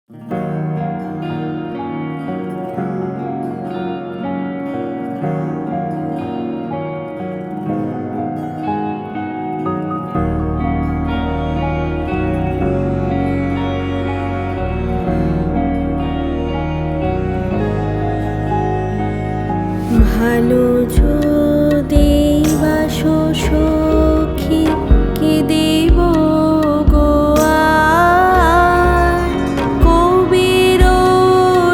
ভালো যদি বাসো সখী, কি দিব গো আর? কবির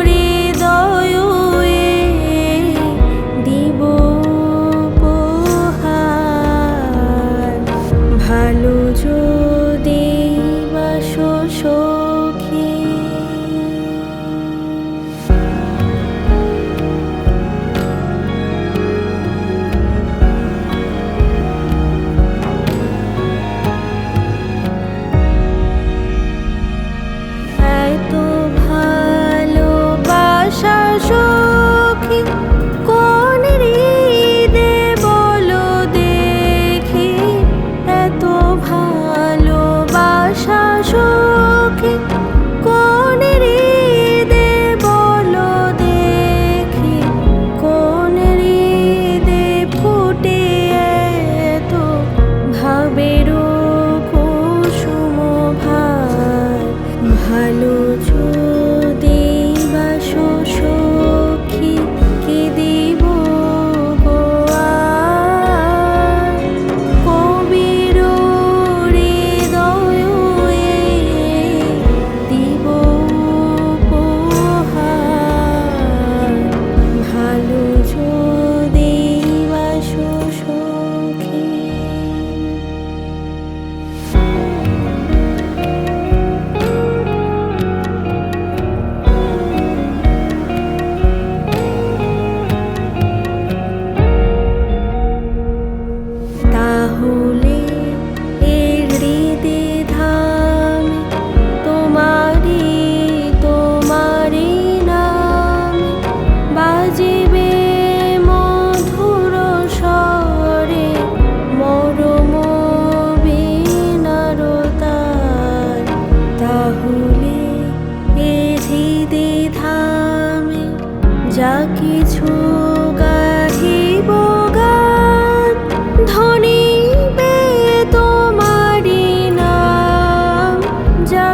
হৃদয়ে দিব উপহার। ভালো যদি বাসো সখী। সখী কোন হৃদে বলো দেখি, এত ভালোবাসা সখী কোন হৃদে বলো দেখি, কোন হৃদে ফুটে এত ভাবের কুসুম ভার। ভালো যদি বাসো সখী, কি দিব গো আর? কবির হৃদয়ে দিব উপহার। ভালো যদি বাসো সখী। তাহলে এই হৃদে ধাম তোমারি নাম বাজিবে মধুর স্বরে, মরম বীণার তার। তাহলে এই হৃদে ধামে যা কিছু গাহিব গান, ধ্বনিবে তোমারি নাম। যা